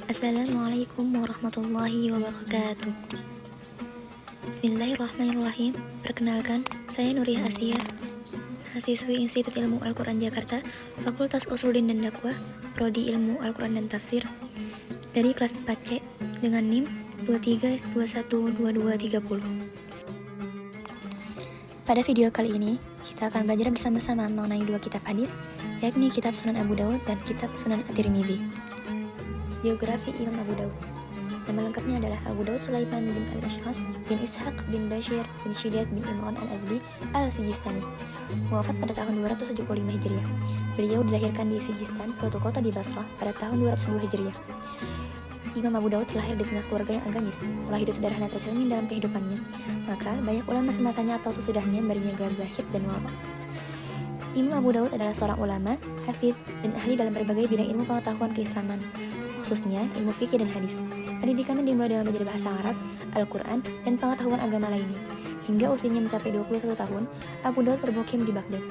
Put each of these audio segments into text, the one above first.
Assalamualaikum warahmatullahi wabarakatuh. Bismillahirrahmanirrahim. Perkenalkan, saya Nuriyah Asia, mahasiswi Institut Ilmu Al-Quran Jakarta, Fakultas Usuluddin dan Dakwah, Prodi Ilmu Al-Quran dan Tafsir, dari kelas 4C dengan NIM 23212230. Pada video kali ini, kita akan belajar bersama-sama mengenai dua kitab hadis, yakni kitab Sunan Abu Dawud dan kitab Sunan At-Tirmidzi. Biografi Imam Abu Dawud. Nama lengkapnya adalah Abu Dawud Sulaiman bin Al-Ash'as bin Ishaq bin Bashir bin Shiddad bin Imran Al-Azdi Al-Sijistani. Wafat pada tahun 275 Hijriah. Beliau dilahirkan di Sijistan, suatu kota di Basrah, pada tahun 202 Hijriah. Imam Abu Dawud terlahir di tengah keluarga yang agamis, pola hidup sederhana tercermin dalam kehidupannya. Maka, banyak ulama semasanya atau sesudahnya memberinya gelar zahid dan wara. Imam Abu Dawud adalah seorang ulama, hafidz, dan ahli dalam berbagai bidang ilmu pengetahuan keislaman, khususnya ilmu fikih dan hadis. Pendidikannya dimulai dengan belajar bahasa Arab, Al-Quran, dan pengetahuan agama lainnya. Hingga usianya mencapai 21 tahun, Abu Dawud bermukim di Baghdad.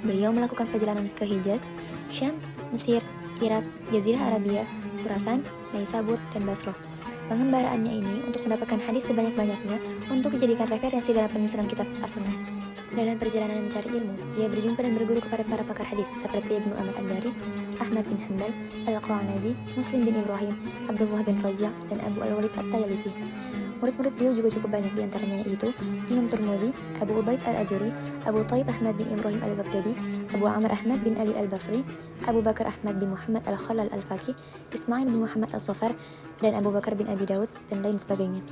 Beliau melakukan perjalanan ke Hijaz, Syam, Mesir, Irak, Jazirah Arabia, Khurasan, Naisabur, dan Basrah. Pengembaraannya ini untuk mendapatkan hadis sebanyak-banyaknya untuk dijadikan referensi dalam penyusunan kitab As-Sunnah. Dalam perjalanan mencari ilmu, ia berjumpa dan berguru kepada para pakar hadis seperti Ibnu Ahmad Ad-Dari, Ahmad bin Hanbal, Al-Qanabi, Muslim bin Ibrahim, Abdullah bin Raja', dan Abu Al-Walid At-Tayalisi. Murid-murid beliau juga cukup banyak, diantaranya yaitu Imam Tirmidzi, Abu Ubaid Al-Ajuri, Abu Thaib Ahmad bin Ibrahim Al-Baghdadi, Abu Amr Ahmad bin Ali Al-Basri, Abu Bakar Ahmad bin Muhammad Al-Khalal Al-Faqih, Ismail bin Muhammad Al-Sofar, dan Abu Bakar bin Abi Daud, dan lain sebagainya.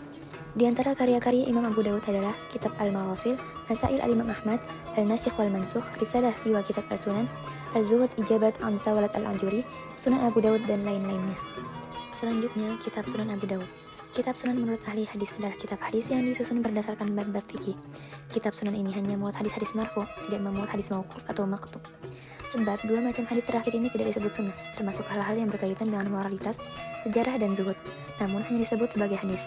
Di antara karya-karya Imam Abu Dawud adalah Kitab Al-Marasil, Masail Al-Imam Ahmad, Al-Nasikh wal-Mansukh, Risalah fi Kitab Al-Sunan, Al-Zuhud Ijabat an Sawalat Al-Ajuri, Sunan Abu Dawud, dan lain-lainnya. Selanjutnya, Kitab Sunan Abu Dawud. Kitab Sunan menurut ahli hadis adalah kitab hadis yang disusun berdasarkan bab-bab fikih. Kitab Sunan ini hanya memuat hadis-hadis marfu, tidak memuat hadis mauquf atau maktub. Sebab dua macam hadis terakhir ini tidak disebut sunnah, termasuk hal-hal yang berkaitan dengan moralitas, sejarah, dan zuhud, namun hanya disebut sebagai hadis.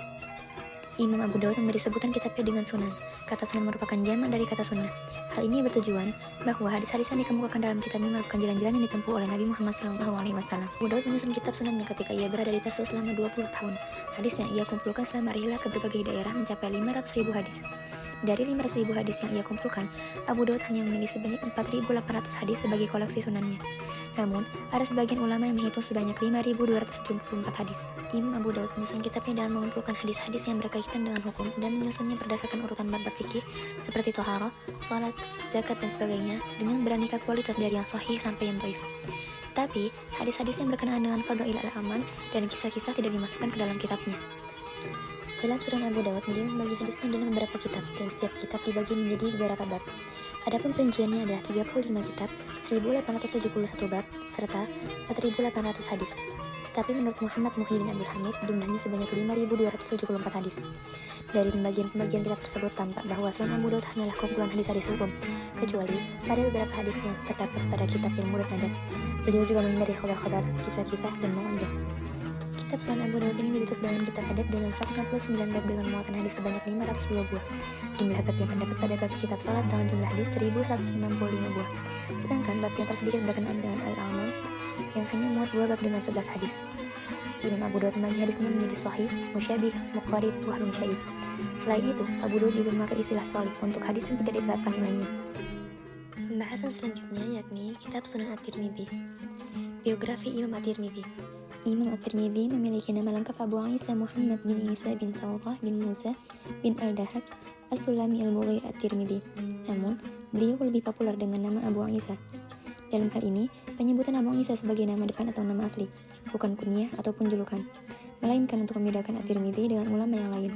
Imam Abu Dawud memberi sebutan kitabnya dengan sunan. Kata sunan merupakan jamak dari kata sunnah. Hal ini bertujuan bahwa hadis-hadis yang dikemukakan dalam kitab ini merupakan jalan-jalan yang ditempuh oleh Nabi Muhammad SAW. Abu Dawud menyusun kitab sunannya ketika ia berada di Tarsus selama 20 tahun. Hadis yang ia kumpulkan selama rihlah ke berbagai daerah mencapai 500.000 hadis. Dari 500.000 hadis yang ia kumpulkan, Abu Dawud hanya memilih sebanyak 4.800 hadis sebagai koleksi sunannya. Namun, ada sebagian ulama yang menghitung sebanyak 5.274 hadis. Imam Abu Dawud menyusun kitabnya dalam mengumpulkan hadis-hadis yang berkaitan dengan hukum dan menyusunnya berdasarkan urutan bab fikih seperti toharoh, sholat, zakat, dan sebagainya dengan beraneka kualitas dari yang sahih sampai yang dhaif. Tetapi, hadis-hadis yang berkenaan dengan fadhail al-amal dan kisah-kisah tidak dimasukkan ke dalam kitabnya. Dalam Sunan Abu Dawud, beliau membagi hadisnya dalam beberapa kitab, dan setiap kitab dibagi menjadi beberapa bab. Adapun perinciannya adalah 35 kitab, 1871 bab, serta 4800 hadis. Tapi menurut Muhammad Muhyiddin Abdul Hamid, jumlahnya sebanyak 5274 hadis. Dari pembagian kitab tersebut tampak bahwa Sunan Abu Dawud hanyalah kumpulan hadis-hadis hukum, kecuali pada beberapa hadis yang terdapat pada kitab ilmu dan adab. Beliau juga menghindari khabar-khabar, kisah-kisah, dan mau'idah. Kitab Sunan Abu Dawud ini ditutup dengan kitab adab dengan 169 bab dengan muatan hadis sebanyak 502 buah. Jumlah bab yang terdapat pada bab kitab sholat dengan jumlah hadis 1165 buah. Sedangkan bab yang tersedikit berkenaan dengan al-amal yang hanya muat 2 bab dengan 11 hadis. Imam Abu Dawud membagi hadisnya menjadi sahih, musyabih, muqarib, wahlun syadid. Selain itu, Abu Dawud juga memakai istilah shalih untuk hadis yang tidak ditetapkan nilainya. Pembahasan selanjutnya yakni Kitab Sunan At-Tirmidzi. Biografi Imam At-Tirmidzi. Imam At-Tirmidzi memiliki nama lengkap Abu Isa Muhammad bin Isa bin Sawrah bin Musa bin Al-Dahak As-Sulami Al-Bughi At-Tirmidzi. Namun, beliau lebih populer dengan nama Abu Isa. Dalam hal ini, penyebutan Abu Isa sebagai nama depan atau nama asli, bukan kunyah ataupun julukan, melainkan untuk membedakan At-Tirmidzi dengan ulama yang lain.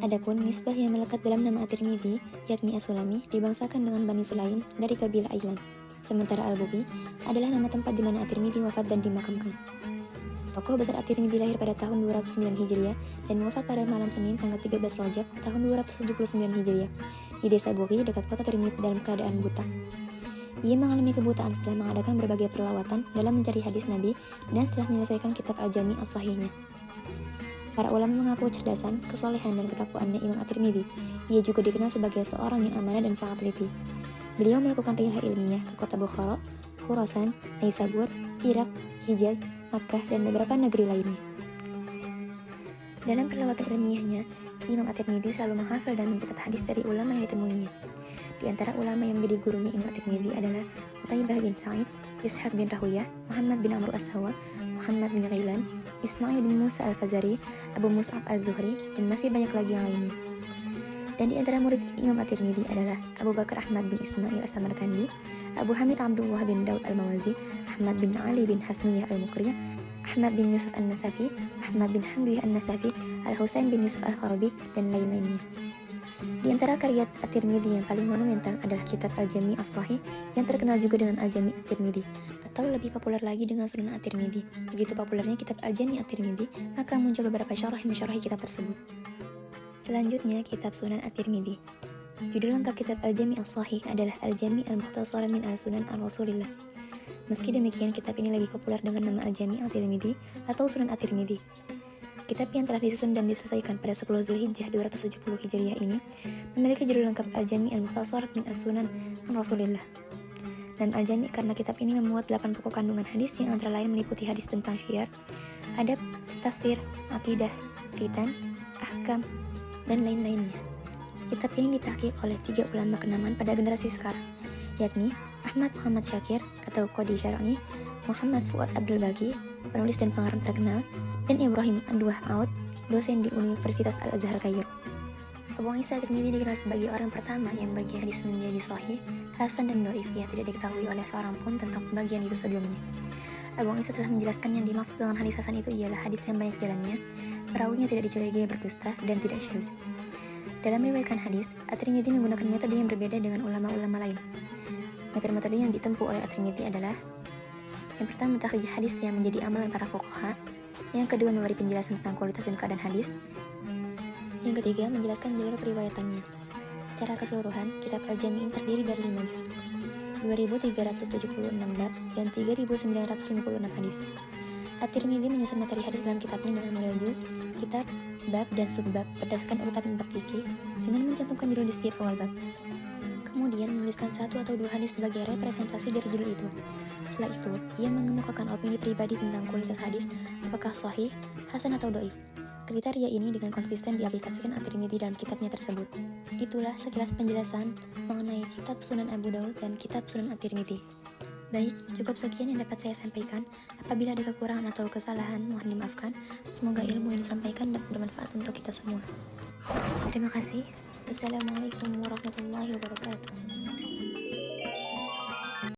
Adapun nisbah yang melekat dalam nama At-Tirmidzi, yakni As-Sulami, dibangsakan dengan Bani Sulaim dari kabilah Ailan. Sementara Al-Bughi adalah nama tempat di mana At-Tirmidzi wafat dan dimakamkan. Tokoh besar At-Tirmidzi lahir pada tahun 209 Hijriah dan wafat pada malam Senin tanggal 13 Rajab tahun 279 Hijriah di desa Bughi dekat kota Tirmidzi dalam keadaan buta. Ia mengalami kebutaan setelah mengadakan berbagai perlawatan dalam mencari hadis Nabi dan setelah menyelesaikan kitab Al-Jami As-Sahihnya. Para ulama mengaku kecerdasan, kesolehan, dan ketakwaannya Imam At-Tirmidzi. Ia juga dikenal sebagai seorang yang amanah dan sangat teliti. Beliau melakukan rihlah ilmiah ke kota Bukhara, Khurasan, Naisabur, Irak, Hijaz, Makkah, dan beberapa negeri lainnya. Dalam perlawatan ilmiahnya, Imam At-Tirmidzi selalu menghafal dan mencatat hadis dari ulama yang ditemuinya. Di antara ulama yang menjadi gurunya Imam At-Tirmidzi adalah Qutaibah bin Sa'id, Ishaq bin Rahuyah, Muhammad bin Amr As-Sawa, Muhammad bin Ghailan, Ismail bin Musa Al-Fazari, Abu Mus'ab Al-Zuhri, dan masih banyak lagi yang lainnya. Dan di antara murid Imam At-Tirmidzi adalah Abu Bakar Ahmad bin Ismail As-Samarkandi, Abu Hamid Abdullah bin Daud Al-Mawazi, Ahmad bin Ali bin Hasmiyah Al-Muqriyah, Ahmad bin Yusuf An-Nasafi, Ahmad bin Hamduyah An-Nasafi, Al-Husain bin Yusuf Al-Farabi, dan lain-lainnya. Di antara karya At-Tirmidzi yang paling monumental adalah kitab Al-Jami' As-Sahih yang terkenal juga dengan Al-Jami' At-Tirmidzi atau lebih populer lagi dengan Sunan At-Tirmidzi. Begitu populernya kitab Al-Jami' At-Tirmidzi, maka muncul beberapa syarah yang mensyarahi kitab tersebut. Selanjutnya, kitab Sunan At-Tirmidzi. Judul lengkap kitab Al-Jami' As-Sahih adalah Al-Jami' Al-Mukhtasar min Al-Sunan Al-Rasulillah. Meski demikian, kitab ini lebih populer dengan nama Al-Jami' At-Tirmidzi atau Sunan At-Tirmidzi. Kitab yang telah disusun dan diselesaikan pada 10 Zulhijjah 270 Hijriah ini memiliki judul lengkap Al-Jami' Al-Mukhtasar min Al-Sunan Al-Rasulillah. Dan Al-Jami' karena kitab ini memuat 8 pokok kandungan hadis yang antara lain meliputi hadis tentang syiar, adab, tafsir, akidah, fitan, ahkam, dan lain-lainnya. Kitab ini ditahqiq oleh 3 ulama kenamaan pada generasi sekarang, yakni Ahmad Muhammad Syakir atau Qadi Syar'i, Muhammad Fuad Abdul Baqi, penulis dan pengarang terkenal, dan Ibrahim Ad-Duah Aud, dosen di Universitas Al-Azhar Kairo. Abu Isa At-Tirmidzi dikenal sebagai orang pertama yang bagi hadis menjadi sahih, hasan, dan dhaif yang tidak diketahui oleh seorang pun tentang pembagian itu sebelumnya. Abu Isa telah menjelaskan yang dimaksud dengan hadis hasan itu ialah hadis yang banyak jalannya, perawinya tidak dicurigai berdusta, dan tidak syadz. Dalam meriwayatkan hadis, At-Tirmidzi menggunakan metode yang berbeda dengan ulama-ulama lain. Metode-metode yang ditempuh oleh At-Tirmidzi adalah: yang pertama, takhrij hadis yang menjadi amalan para fuqaha. Yang kedua, memberi penjelasan tentang kualitas dan keadaan hadis. Yang ketiga, menjelaskan jalur periwayatannya. Secara keseluruhan, kitab Al-Jami' terdiri dari 5 juz, 2376 bab, dan 3956 hadis. At-Tirmidzi menyusun materi hadis dalam kitabnya dengan model juz, kitab, bab, dan subbab berdasarkan urutan bab fikih dengan mencantumkan judul di setiap awal bab. Kemudian menuliskan 1 atau 2 hadis sebagai representasi dari judul itu. Setelah itu, ia mengemukakan opini pribadi tentang kualitas hadis, apakah sahih, hasan, atau dhaif. Kriteria ini dengan konsisten diaplikasikan At-Tirmidzi dalam kitabnya tersebut. Itulah sekilas penjelasan mengenai kitab Sunan Abu Daud dan kitab Sunan At-Tirmidzi. Baik, cukup sekian yang dapat saya sampaikan. Apabila ada kekurangan atau kesalahan, mohon dimaafkan. Semoga ilmu yang disampaikan dapat bermanfaat untuk kita semua. Terima kasih. Wassalamualaikum warahmatullahi wabarakatuh.